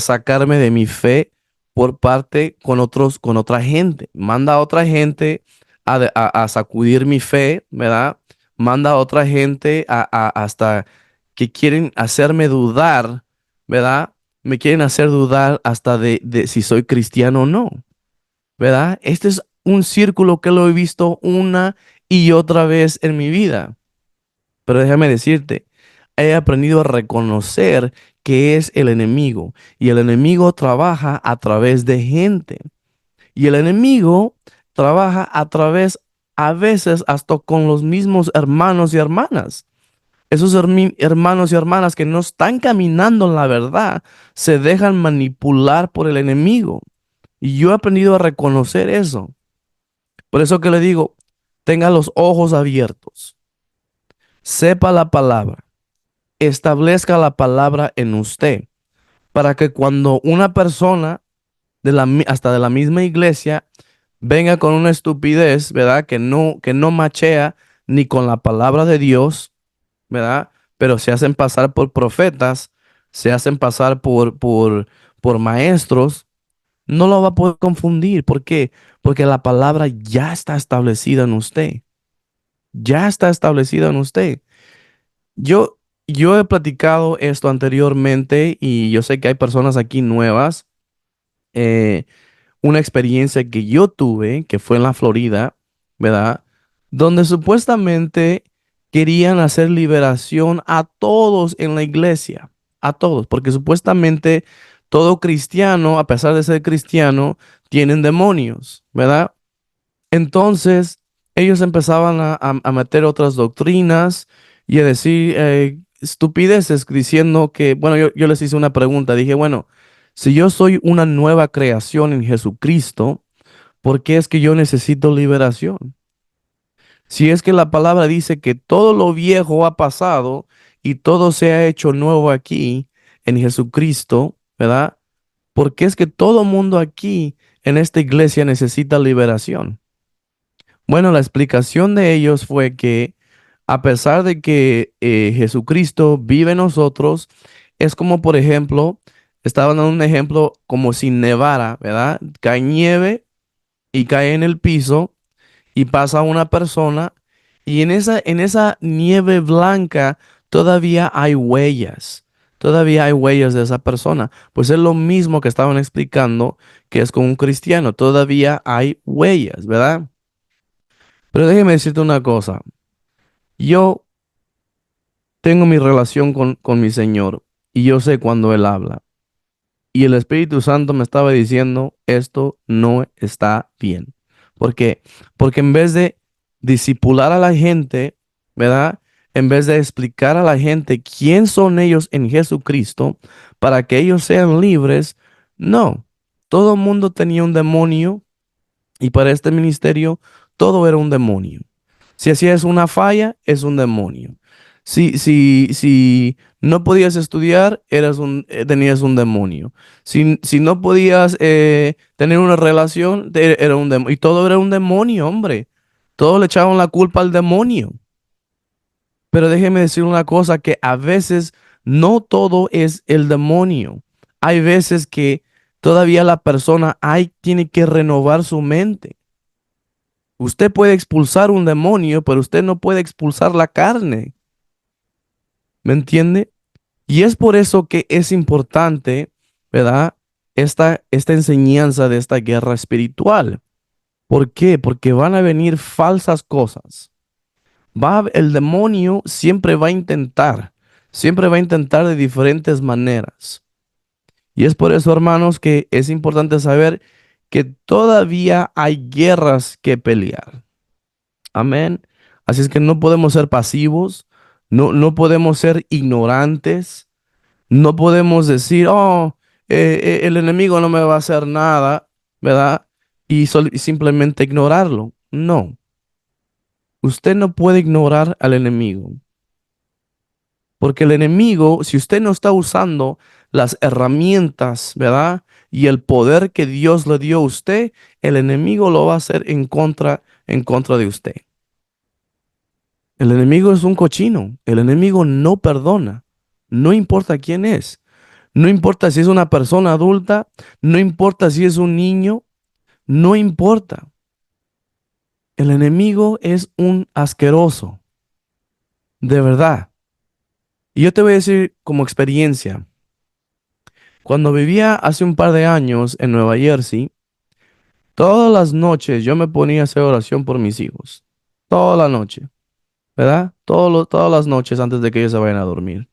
sacarme de mi fe por parte con otra gente. Manda a otra gente a sacudir mi fe, ¿verdad? Manda a otra gente hasta que quieren hacerme dudar, ¿verdad? Me quieren hacer dudar hasta de si soy cristiano o no, ¿verdad? Este es un círculo que lo he visto una y otra vez en mi vida. Pero déjame decirte, he aprendido a reconocer que es el enemigo y el enemigo trabaja a través de gente y el enemigo trabaja a través a veces hasta con los mismos hermanos y hermanas. Esos hermanos y hermanas que no están caminando en la verdad se dejan manipular por el enemigo. Y yo he aprendido a reconocer eso. Por eso que le digo, tenga los ojos abiertos, sepa la palabra, establezca la palabra en usted, para que cuando una persona hasta de la misma iglesia venga con una estupidez, ¿verdad? Que no machea ni con la palabra de Dios, ¿verdad? Pero se hacen pasar por profetas, se hacen pasar por maestros, no lo va a poder confundir. ¿Por qué? Porque la palabra ya está establecida en usted. Ya está establecida en usted. Yo, yo he platicado esto anteriormente y yo sé que hay personas aquí nuevas. eh, una experiencia que yo tuve, que fue en la Florida, ¿verdad? Donde supuestamente querían hacer liberación a todos en la iglesia, a todos, porque supuestamente todo cristiano, a pesar de ser cristiano, tienen demonios, ¿verdad? Entonces, ellos empezaban a meter otras doctrinas y a decir estupideces, diciendo que, bueno, yo les hice una pregunta, dije, bueno, si yo soy una nueva creación en Jesucristo, ¿por qué es que yo necesito liberación? Si es que la palabra dice que todo lo viejo ha pasado y todo se ha hecho nuevo aquí en Jesucristo, ¿verdad? ¿Por qué es que todo mundo aquí en esta iglesia necesita liberación? Bueno, la explicación de ellos fue que a pesar de que Jesucristo vive en nosotros, es como, por ejemplo, estaban dando un ejemplo como si nevara, ¿verdad? Cae nieve y cae en el piso y pasa una persona y en esa nieve blanca todavía hay huellas. Todavía hay huellas de esa persona. Pues es lo mismo que estaban explicando que es con un cristiano. Todavía hay huellas, ¿verdad? Pero déjeme decirte una cosa. Yo tengo mi relación con mi Señor y yo sé cuando Él habla. Y el Espíritu Santo me estaba diciendo, esto no está bien. ¿Por qué? Porque en vez de disipular a la gente, ¿verdad? En vez de explicar a la gente quién son ellos en Jesucristo para que ellos sean libres, no. Todo el mundo tenía un demonio y para este ministerio todo era un demonio. Si hacías una falla, es un demonio. Si no podías estudiar, tenías un demonio. Si no podías tener una relación, era un demonio. Y todo era un demonio, hombre. Todo le echaban la culpa al demonio. Pero déjeme decir una cosa, que a veces no todo es el demonio. Hay veces que todavía la persona tiene que renovar su mente. Usted puede expulsar un demonio, pero usted no puede expulsar la carne. ¿Me entiende? Y es por eso que es importante, ¿verdad? Esta enseñanza de esta guerra espiritual. ¿Por qué? Porque van a venir falsas cosas. El demonio siempre va a intentar de diferentes maneras. Y es por eso, hermanos, que es importante saber que todavía hay guerras que pelear. Amén. Así es que no podemos ser pasivos, no podemos ser ignorantes, no podemos decir, oh, el enemigo no me va a hacer nada, ¿verdad? Y simplemente ignorarlo. No, usted no puede ignorar al enemigo, porque el enemigo, si usted no está usando las herramientas, ¿verdad? Y el poder que Dios le dio a usted, el enemigo lo va a hacer en contra de usted. El enemigo es un cochino. El enemigo no perdona. No importa quién es. No importa si es una persona adulta. No importa si es un niño. No importa. El enemigo es un asqueroso. De verdad. Y yo te voy a decir como experiencia. Cuando vivía hace un par de años en Nueva Jersey, todas las noches yo me ponía a hacer oración por mis hijos. Toda la noche. ¿Verdad? Todas las noches antes de que ellos se vayan a dormir.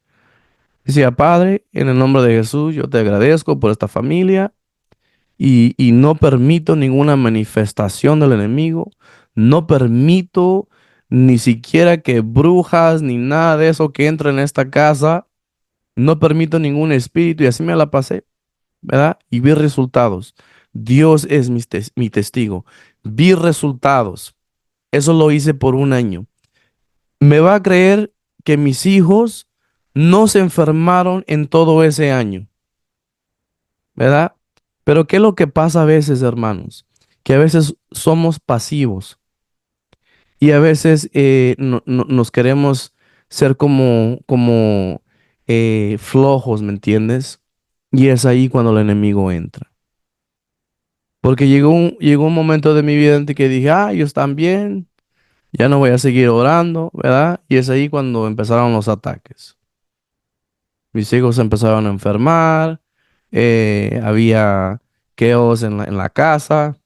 Decía, Padre, en el nombre de Jesús, yo te agradezco por esta familia y no permito ninguna manifestación del enemigo. No permito ni siquiera que brujas ni nada de eso que entre en esta casa. No permito ningún espíritu y así me la pasé, ¿verdad? Y vi resultados. Dios es mi testigo. Vi resultados. Eso lo hice por un año. ¿Me va a creer que mis hijos no se enfermaron en todo ese año? ¿Verdad? Pero ¿qué es lo que pasa a veces, hermanos? Que a veces somos pasivos y a veces nos queremos ser como flojos, ¿me entiendes? Y es ahí cuando el enemigo entra. Porque llegó un momento de mi vida en que dije, ellos están bien, ya no voy a seguir orando, ¿verdad? Y es ahí cuando empezaron los ataques. Mis hijos se empezaron a enfermar, había queos en la casa.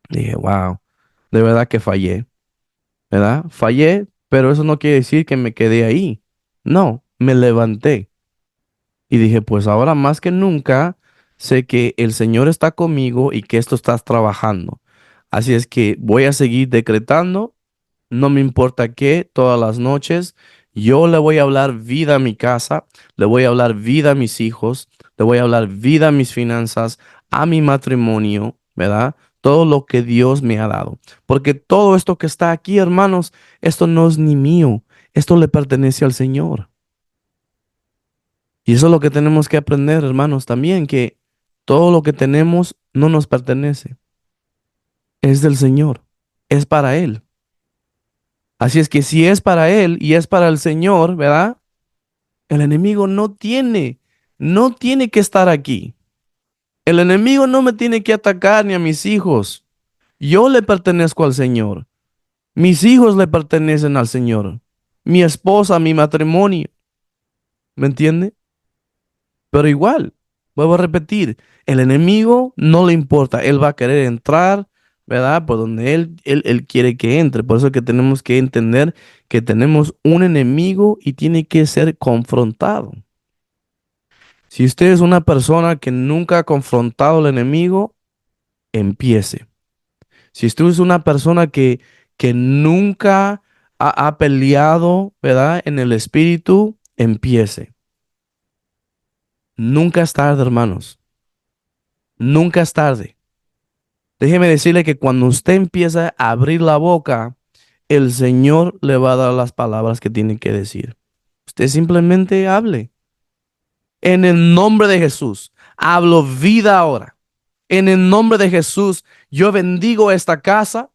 Dije, wow, de verdad que fallé, ¿verdad? Fallé, pero eso no quiere decir que me quedé ahí. No, me levanté y dije, pues ahora más que nunca sé que el Señor está conmigo y que esto está trabajando. Así es que voy a seguir decretando. No me importa qué, todas las noches, yo le voy a hablar vida a mi casa, le voy a hablar vida a mis hijos, le voy a hablar vida a mis finanzas, a mi matrimonio, ¿verdad? Todo lo que Dios me ha dado. Porque todo esto que está aquí, hermanos, esto no es ni mío, esto le pertenece al Señor. Y eso es lo que tenemos que aprender, hermanos, también, que todo lo que tenemos no nos pertenece, es del Señor, es para Él. Así es que si es para Él y es para el Señor, ¿verdad? El enemigo no tiene que estar aquí. El enemigo no me tiene que atacar ni a mis hijos. Yo le pertenezco al Señor. Mis hijos le pertenecen al Señor. Mi esposa, mi matrimonio. ¿Me entiende? Pero igual, vuelvo a repetir, el enemigo no le importa. Él va a querer entrar, ¿verdad? Por donde él quiere que entre. Por eso es que tenemos que entender que tenemos un enemigo y tiene que ser confrontado. Si usted es una persona que nunca ha confrontado al enemigo, empiece. Si usted es una persona que nunca ha peleado, ¿verdad? En el espíritu, empiece. Nunca es tarde, hermanos. Nunca es tarde. Déjeme decirle que cuando usted empieza a abrir la boca, el Señor le va a dar las palabras que tiene que decir. Usted simplemente hable. En el nombre de Jesús, hablo vida ahora. En el nombre de Jesús, yo bendigo esta casa.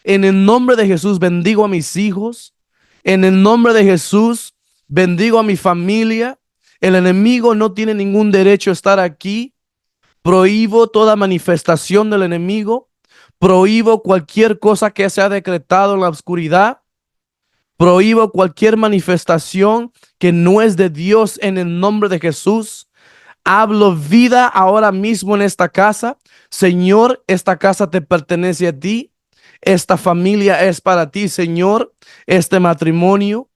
En el nombre de Jesús, bendigo a mis hijos. En el nombre de Jesús, bendigo a mi familia. El enemigo no tiene ningún derecho a estar aquí. Prohíbo toda manifestación del enemigo. Prohíbo cualquier cosa que se ha decretado en la oscuridad. Prohíbo cualquier manifestación que no es de Dios en el nombre de Jesús. Hablo vida ahora mismo en esta casa. Señor, esta casa te pertenece a ti. Esta familia es para ti, Señor. Este matrimonio,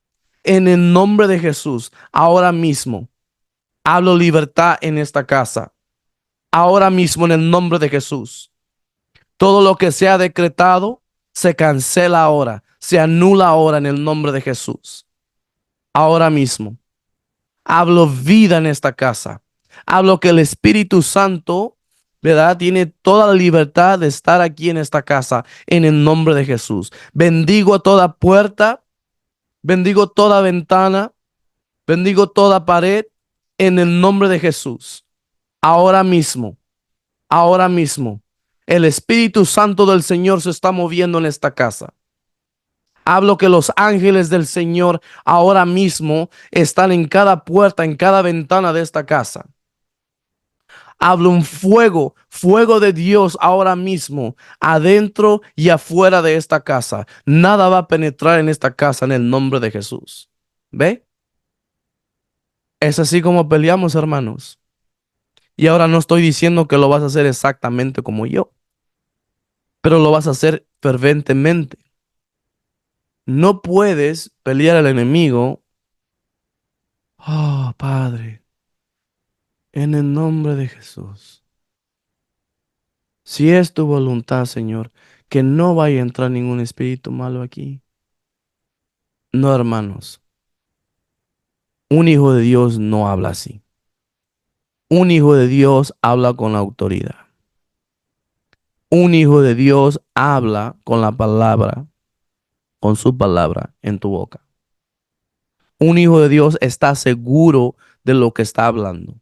en el nombre de Jesús, ahora mismo. Hablo libertad en esta casa. Ahora mismo, en el nombre de Jesús. Todo lo que se ha decretado se cancela ahora. Se anula ahora en el nombre de Jesús. Ahora mismo. Hablo vida en esta casa. Hablo que el Espíritu Santo, ¿verdad? Tiene toda la libertad de estar aquí en esta casa en el nombre de Jesús. Bendigo toda puerta, bendigo toda ventana, bendigo toda pared en el nombre de Jesús. Ahora mismo, ahora mismo, el Espíritu Santo del Señor se está moviendo en esta casa. Hablo que los ángeles del Señor ahora mismo están en cada puerta, en cada ventana de esta casa. Hablo un fuego, fuego de Dios ahora mismo, adentro y afuera de esta casa. Nada va a penetrar en esta casa en el nombre de Jesús. ¿Ve? Es así como peleamos, hermanos. Y ahora no estoy diciendo que lo vas a hacer exactamente como yo, pero lo vas a hacer ferventemente. No puedes pelear al enemigo. Oh, Padre, en el nombre de Jesús. Si es tu voluntad, Señor, que no vaya a entrar ningún espíritu malo aquí. No, hermanos, un hijo de Dios no habla así. Un hijo de Dios habla con autoridad. Un hijo de Dios habla con la palabra, con su palabra en tu boca. Un hijo de Dios está seguro de lo que está hablando.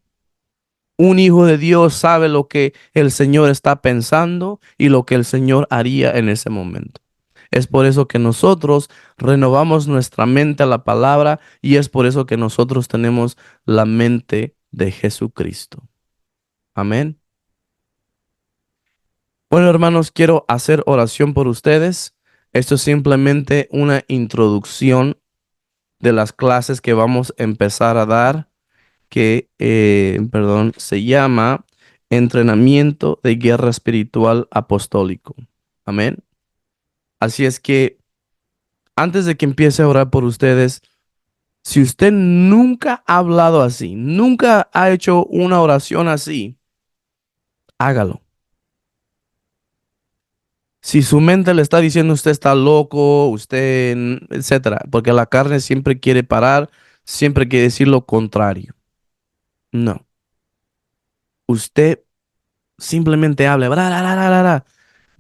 Un hijo de Dios sabe lo que el Señor está pensando y lo que el Señor haría en ese momento. Es por eso que nosotros renovamos nuestra mente a la palabra y es por eso que nosotros tenemos la mente de Jesucristo. Amén. Bueno, hermanos, quiero hacer oración por ustedes. Esto es simplemente una introducción de las clases que vamos a empezar a dar, que, se llama Entrenamiento de Guerra Espiritual Apostólico. Amén. Así es que antes de que empiece a orar por ustedes, si usted nunca ha hablado así, nunca ha hecho una oración así, hágalo. Si su mente le está diciendo usted está loco, usted, etcétera, porque la carne siempre quiere parar, siempre quiere decir lo contrario. No. Usted simplemente hable, bra, bra, bra, bra, bra.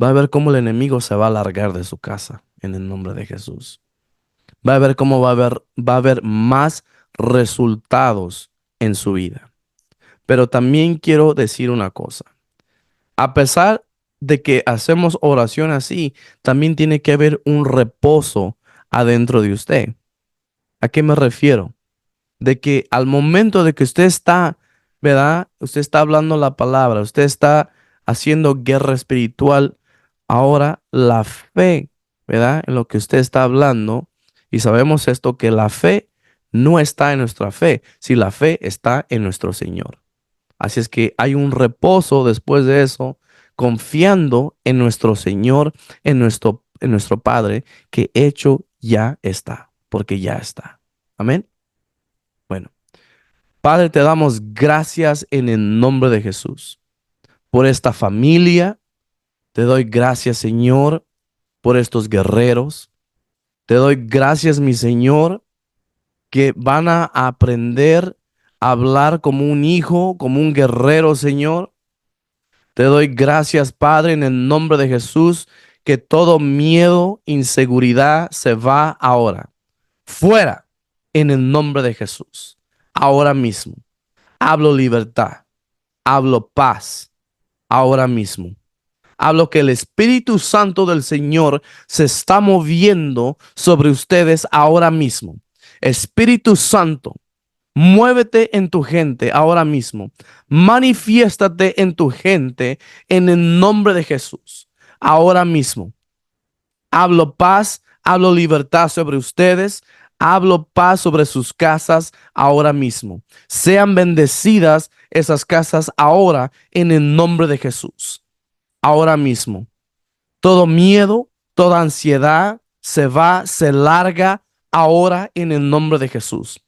Va a ver cómo el enemigo se va a largar de su casa en el nombre de Jesús. Va a ver cómo va a haber más resultados en su vida. Pero también quiero decir una cosa. A pesar de que hacemos oración así, también tiene que haber un reposo adentro de usted. ¿A qué me refiero? De que al momento de que usted está, ¿verdad? Usted está hablando la palabra, usted está haciendo guerra espiritual. Ahora la fe, ¿verdad? En lo que usted está hablando, y sabemos esto, que la fe no está en nuestra fe, si la fe está en nuestro Señor. Así es que hay un reposo después de eso, confiando en nuestro Señor, en nuestro Padre, que hecho ya está, porque ya está. Amén. Bueno, Padre, te damos gracias en el nombre de Jesús por esta familia. Te doy gracias, Señor, por estos guerreros. Te doy gracias, mi Señor, que van a aprender a hablar como un hijo, como un guerrero, Señor. Te doy gracias, Padre, en el nombre de Jesús, que todo miedo, inseguridad se va ahora. Fuera, en el nombre de Jesús. Ahora mismo. Hablo libertad. Hablo paz. Ahora mismo. Hablo que el Espíritu Santo del Señor se está moviendo sobre ustedes ahora mismo. Espíritu Santo, muévete en tu gente ahora mismo. Manifiéstate en tu gente en el nombre de Jesús. Ahora mismo. Hablo paz, hablo libertad sobre ustedes. Hablo paz sobre sus casas ahora mismo. Sean bendecidas esas casas ahora en el nombre de Jesús. Ahora mismo. Todo miedo, toda ansiedad se va, se larga ahora en el nombre de Jesús.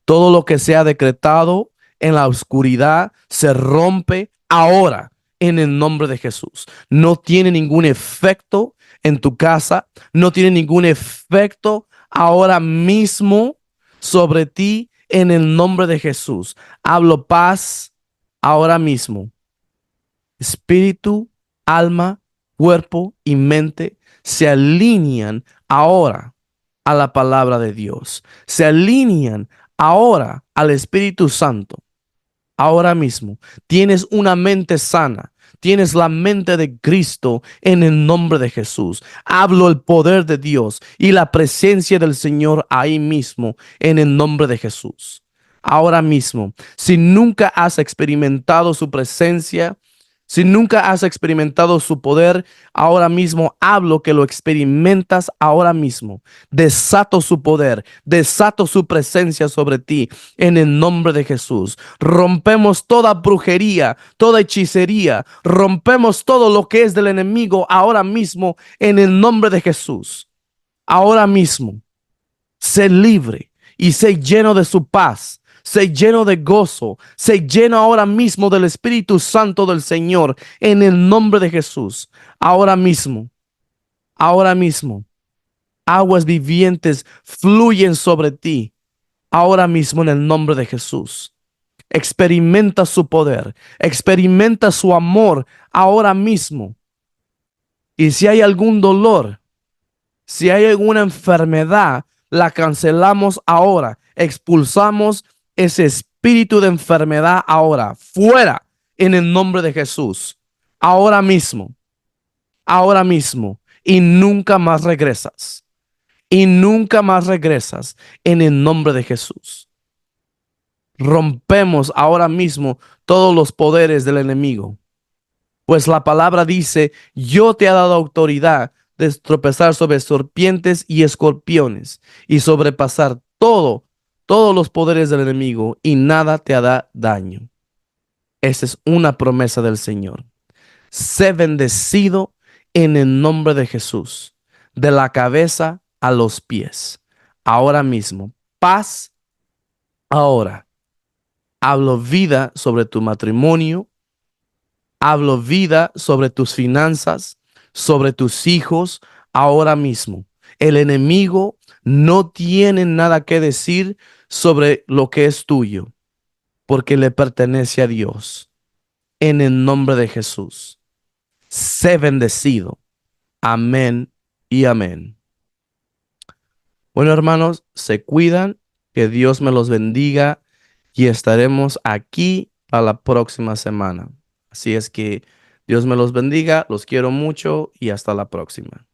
Todo lo que sea decretado en la oscuridad se rompe ahora en el nombre de Jesús. No tiene ningún efecto en tu casa, no tiene ningún efecto ahora mismo sobre ti en el nombre de Jesús. Hablo paz ahora mismo. Espíritu, alma, cuerpo y mente se alinean ahora a la palabra de Dios. Se alinean ahora al Espíritu Santo. Ahora mismo tienes una mente sana. Tienes la mente de Cristo en el nombre de Jesús. Hablo el poder de Dios y la presencia del Señor ahí mismo en el nombre de Jesús. Ahora mismo, si nunca has experimentado su presencia, si nunca has experimentado su poder, ahora mismo hablo que lo experimentas ahora mismo. Desato su poder, desato su presencia sobre ti en el nombre de Jesús. Rompemos toda brujería, toda hechicería, rompemos todo lo que es del enemigo ahora mismo en el nombre de Jesús. Ahora mismo, sé libre y sé lleno de su paz. Sé lleno de gozo, sé lleno ahora mismo del Espíritu Santo del Señor en el nombre de Jesús. Ahora mismo, ahora mismo. Aguas vivientes fluyen sobre ti ahora mismo en el nombre de Jesús. Experimenta su poder, experimenta su amor ahora mismo. Y si hay algún dolor, si hay alguna enfermedad, la cancelamos ahora. Expulsamos ese espíritu de enfermedad ahora, fuera en el nombre de Jesús. Ahora mismo, ahora mismo. Y nunca más regresas. Y nunca más regresas en el nombre de Jesús. Rompemos ahora mismo todos los poderes del enemigo. Pues la palabra dice, yo te he dado autoridad de tropezar sobre serpientes y escorpiones y sobrepasar todos los poderes del enemigo y nada te hará daño. Esa es una promesa del Señor. Sé bendecido en el nombre de Jesús, de la cabeza a los pies. Ahora mismo, paz ahora. Hablo vida sobre tu matrimonio. Hablo vida sobre tus finanzas, sobre tus hijos ahora mismo. El enemigo no tiene nada que decir sobre lo que es tuyo, porque le pertenece a Dios. En el nombre de Jesús, sé bendecido. Amén y amén. Bueno, hermanos, se cuidan, que Dios me los bendiga y estaremos aquí para la próxima semana. Así es que Dios me los bendiga, los quiero mucho y hasta la próxima.